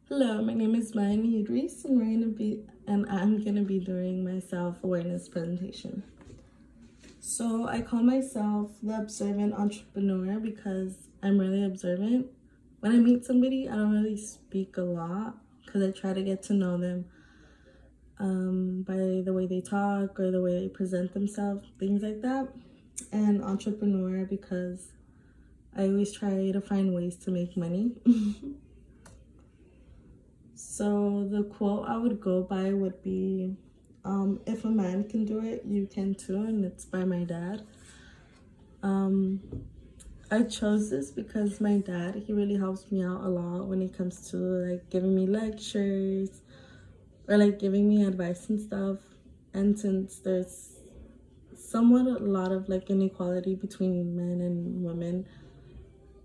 Hello, my name is Mayani Idris, and I'm gonna be doing my self-awareness presentation. So I call myself the observant entrepreneur because I'm really observant. When I meet somebody, I don't really speak a lot because I try to get to know them by the way they talk or the way they present themselves, things like that. And entrepreneur because I always try to find ways to make money. So the quote I would go by would be, if a man can do it, you can too, and it's by my dad. Um, I chose this because my dad, he really helps me out a lot when it comes to like giving me lectures or like giving me advice and stuff. And since there's somewhat a lot of like inequality between men and women,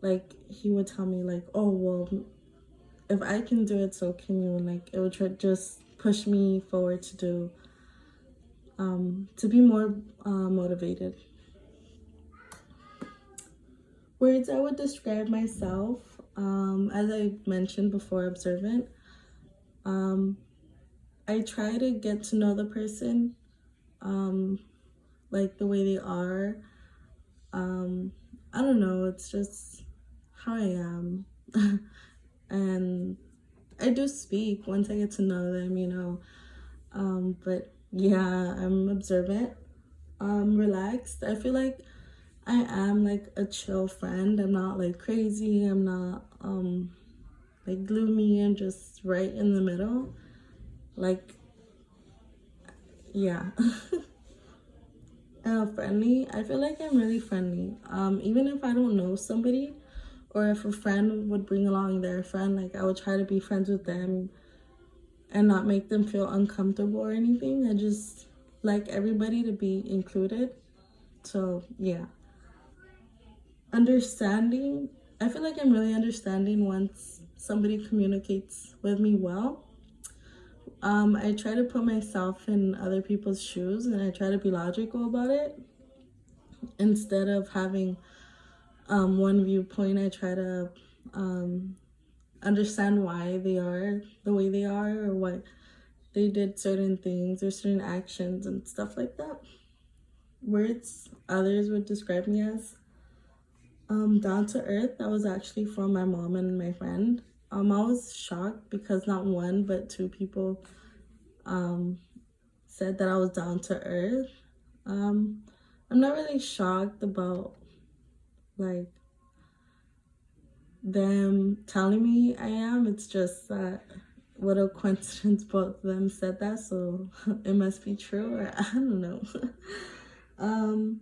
like he would tell me like, oh well, if I can do it, so can you. And like it would just push me forward to be more motivated. Words I would describe myself, as I mentioned before, observant. um, I try to get to know the person, um, like the way they are. I don't know, it's just how I am. And I do speak once I get to know them. But yeah, I'm observant, relaxed. I feel like I am like a chill friend. I'm not like crazy. I'm not like gloomy. I'm just right in the middle. Like, yeah. Friendly. I feel like I'm really friendly. Even if I don't know somebody, or if a friend would bring along their friend, like I would try to be friends with them and not make them feel uncomfortable or anything. I just like everybody to be included. So yeah. Understanding. I feel like I'm really understanding once somebody communicates with me well. I try to put myself in other people's shoes and I try to be logical about it. Instead of having one viewpoint, I try to understand why they are the way they are, or why they did certain things or certain actions and stuff like that. Words others would describe me as, down to earth. That was actually from my mom and my friend. I was shocked because not one but two people said that I was down to earth. Um, I'm not really shocked about like them telling me I am. It's just that what a coincidence both of them said that, so it must be true, or I don't know. um,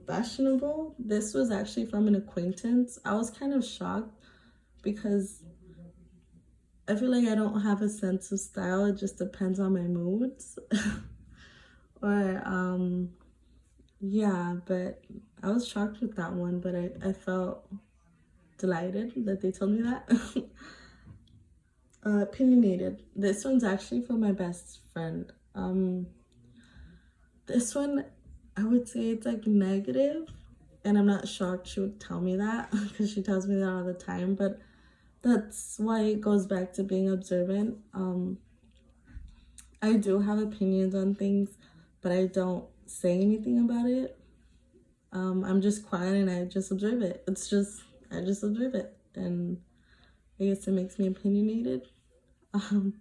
Fashionable. This was actually from an acquaintance. I was kind of shocked because I feel like I don't have a sense of style. It just depends on my moods. Or yeah, but I was shocked with that one, but I felt delighted that they told me that. Opinionated. This one's actually from my best friend. This one, I would say it's like negative, and I'm not shocked she would tell me that because she tells me that all the time. But that's why it goes back to being observant. I do have opinions on things, but I don't say anything about it. I'm just quiet and I just observe it. I just observe it, and I guess it makes me opinionated. Um,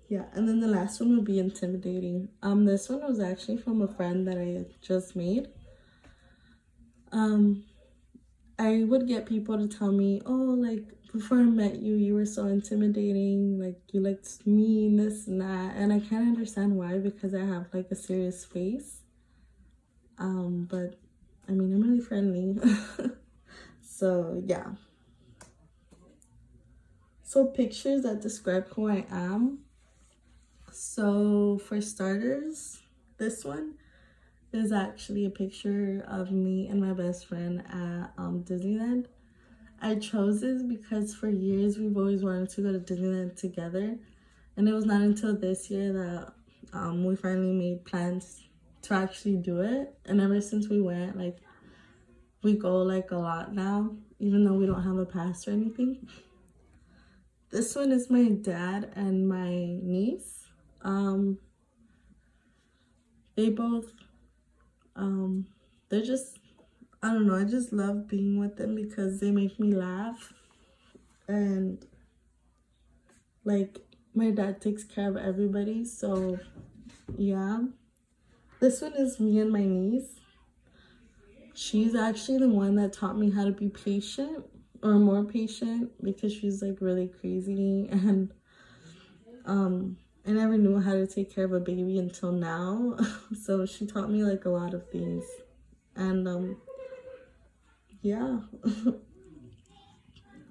yeah, and then the last one would be intimidating. This one was actually from a friend that I just made. Um, I would get people to tell me, oh, like before I met you, you were so intimidating. Like you looked mean, this and that, and I can't understand why because I have like a serious face. But I mean, I'm really friendly. So yeah. So pictures that describe who I am. So for starters, this one is actually a picture of me and my best friend at Disneyland. I chose this because for years we've always wanted to go to Disneyland together, and it was not until this year that we finally made plans to actually do it. And ever since we went, like we go like a lot now, even though we don't have a pass or anything. This one is my dad and my niece. They both, they're just, I don't know, I just love being with them because they make me laugh. And like, my dad takes care of everybody, so yeah. This one is me and my niece. She's actually the one that taught me how to be patient, or more patient, because she's like really crazy, and I never knew how to take care of a baby until now. So she taught me like a lot of things. And yeah.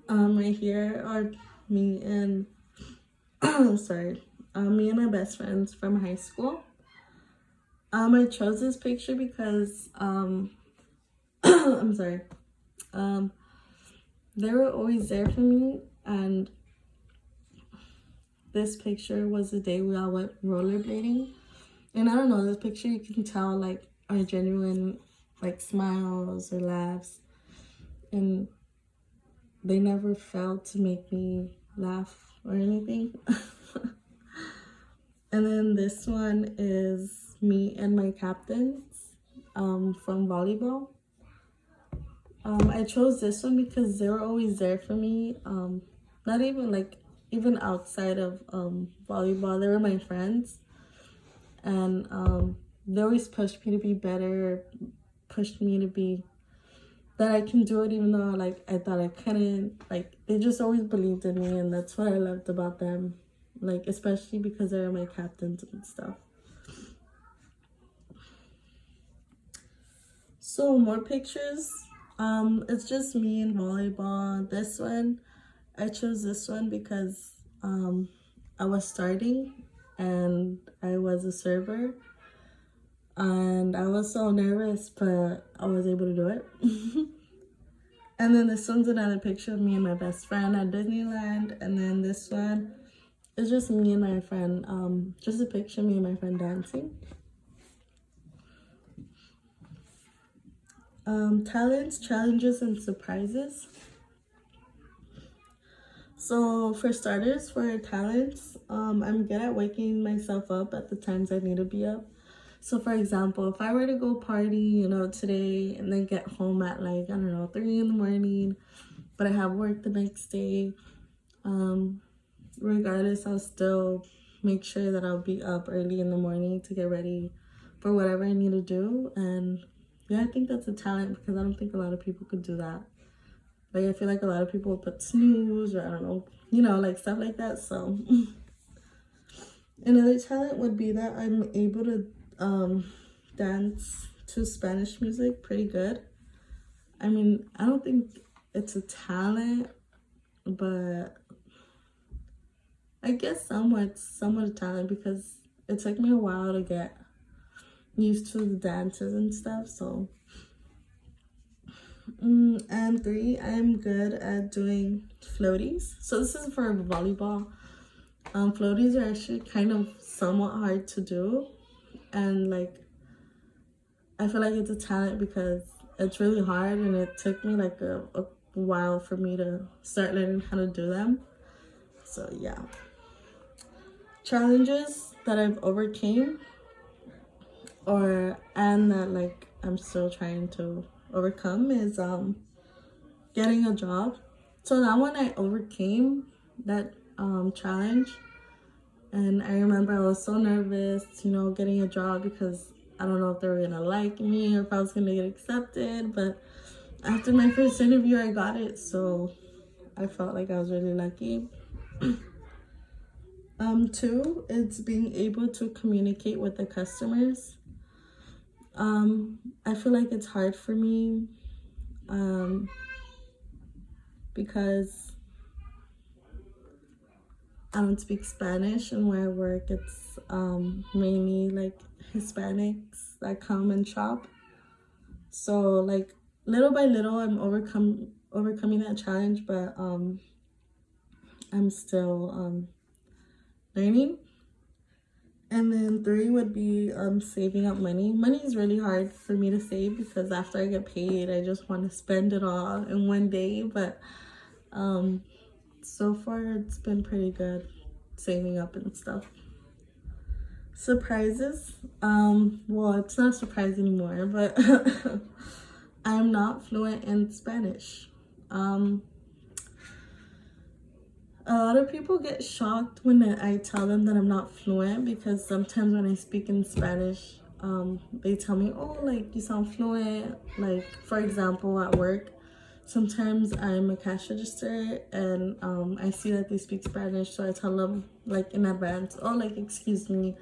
Right here are me and sorry, me and my best friends from high school. I chose this picture because I'm sorry. They were always there for me, and this picture was the day we all went rollerblading. And I don't know, this picture you can tell like our genuine like smiles or laughs, and they never failed to make me laugh or anything. And then this one is me and my captains from volleyball. I chose this one because they were always there for me. Not even like, even outside of volleyball, they were my friends. And they always pushed me to be better, pushed me to be, that I can do it even though like I thought I couldn't. Like, they just always believed in me, and that's what I loved about them. Like, especially because they were my captains and stuff. So more pictures. It's just me in volleyball. This one, I chose this one because I was starting and I was a server, and I was so nervous, but I was able to do it. And then this one's another picture of me and my best friend at Disneyland. And then this one is just me and my friend, just a picture of me and my friend dancing. Talents, challenges, and surprises. So for starters, for talents, I'm good at waking myself up at the times I need to be up. So for example, if I were to go party, today, and then get home at like, I don't know, 3 in the morning, but I have work the next day, regardless, I'll still make sure that I'll be up early in the morning to get ready for whatever I need to do. And yeah, I think that's a talent because I don't think a lot of people could do that. Like, I feel like a lot of people put snooze, or I don't know, like stuff like that. So another talent would be that I'm able to dance to Spanish music pretty good. I mean, I don't think it's a talent, but I guess somewhat a talent, because it took me a while to get used to the dances and stuff. So and 3, I'm good at doing floaties. So this is for volleyball. Floaties are actually kind of somewhat hard to do, and like, I feel like it's a talent because it's really hard, and it took me like a while for me to start learning how to do them. So yeah. Challenges that I've overcame, and that like I'm still trying to overcome, is getting a job. So that one I overcame, that challenge. And I remember I was so nervous, getting a job, because I don't know if they were gonna like me or if I was gonna get accepted. But after my first interview, I got it, so I felt like I was really lucky. 2, it's being able to communicate with the customers. I feel like it's hard for me, because I don't speak Spanish, and where I work, it's mainly like Hispanics that come and shop. So like, little by little, I'm overcoming that challenge, but I'm still learning. And then 3 would be saving up money. Money is really hard for me to save, because after I get paid, I just want to spend it all in one day. But so far it's been pretty good, saving up and stuff. Surprises. Well, it's not a surprise anymore, but I'm not fluent in Spanish. A lot of people get shocked when I tell them that I'm not fluent, because sometimes when I speak in Spanish, they tell me, oh, like, you sound fluent. Like, for example, at work, sometimes I'm a cash register and I see that they speak Spanish, so I tell them, like, in advance, oh, like, excuse me,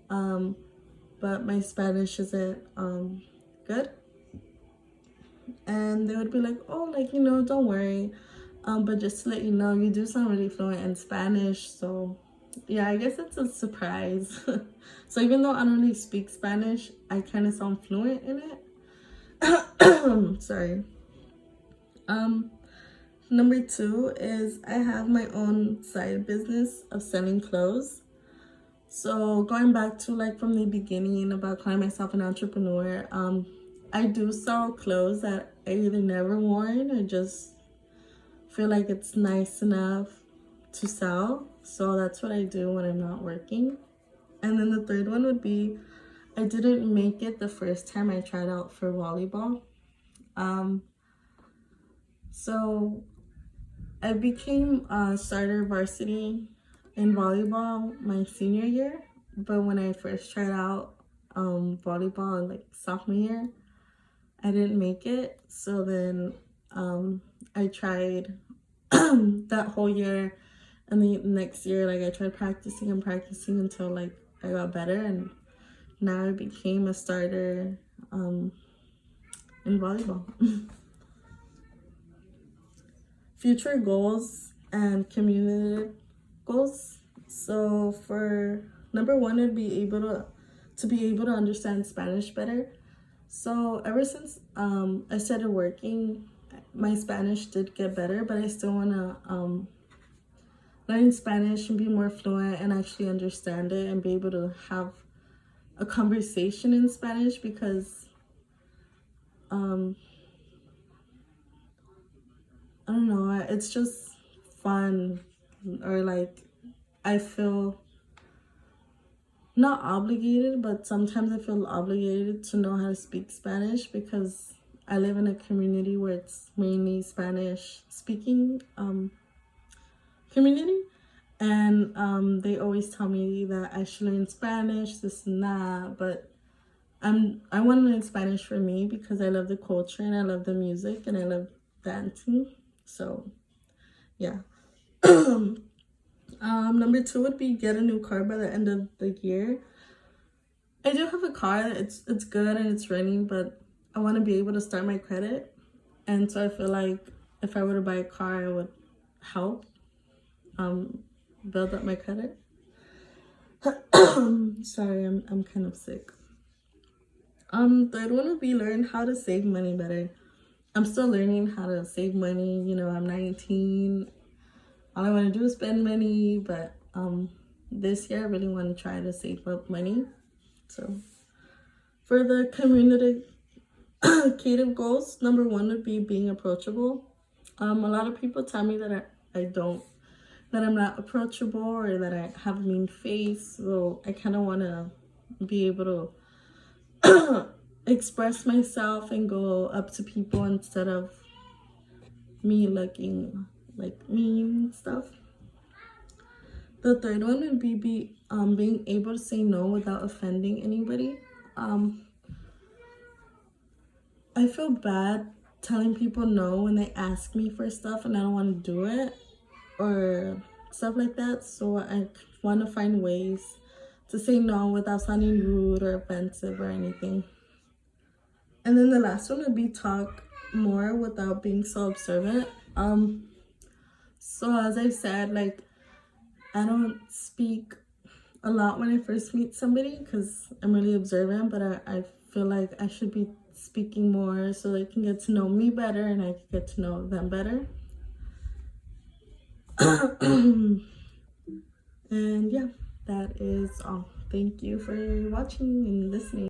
but my Spanish isn't good. And they would be like, oh, like, you know, don't worry. But just to let you know, you do sound really fluent in Spanish. So yeah, I guess it's a surprise. So even though I don't really speak Spanish, I kind of sound fluent in it. Sorry. Number 2 is I have my own side business of selling clothes. So going back to, like, from the beginning about calling myself an entrepreneur, I do sell clothes that I either never worn or just feel like it's nice enough to sell. So that's what I do when I'm not working. And then the third one would be, I didn't make it the first time I tried out for volleyball. So I became a starter varsity in volleyball my senior year, but when I first tried out volleyball in, like, sophomore year, I didn't make it. So then I tried that whole year, and the next year, like, I tried practicing until, like, I got better, and now I became a starter in volleyball. Future goals and community goals. So for number 1 would be to be able to understand Spanish better. So ever since I started working, my Spanish did get better, but I still want to learn Spanish and be more fluent and actually understand it and be able to have a conversation in Spanish, because I don't know, it's just fun, or like I feel not obligated, but sometimes I feel obligated to know how to speak Spanish, because I live in a community where it's mainly Spanish speaking community, and they always tell me that I should learn Spanish, this and that, but I want to learn Spanish for me, because I love the culture and I love the music and I love dancing. So yeah. Number 2 would be get a new car by the end of the year. I do have a car, it's good and it's running, but I want to be able to start my credit, and so I feel like if I were to buy a car, it would help build up my credit. Sorry, I'm kind of sick. Third one would be learn how to save money better. I'm still learning how to save money. You know, I'm 19. All I want to do is spend money, but this year I really want to try to save up money. So for the communicative goals, number 1 would be being approachable. A lot of people tell me that that I'm not approachable, or that I have a mean face. So I kind of want to be able to express myself and go up to people instead of me looking like mean stuff. The third one would be being able to say no without offending anybody. I feel bad telling people no when they ask me for stuff and I don't want to do it, or stuff like that. So I want to find ways to say no without sounding rude or offensive or anything. And then the last one would be talk more without being so observant. So as I said, like, I don't speak a lot when I first meet somebody because I'm really observant, but I feel like I should be speaking more so they can get to know me better and I can get to know them better. And yeah, that is all. Thank you for watching and listening.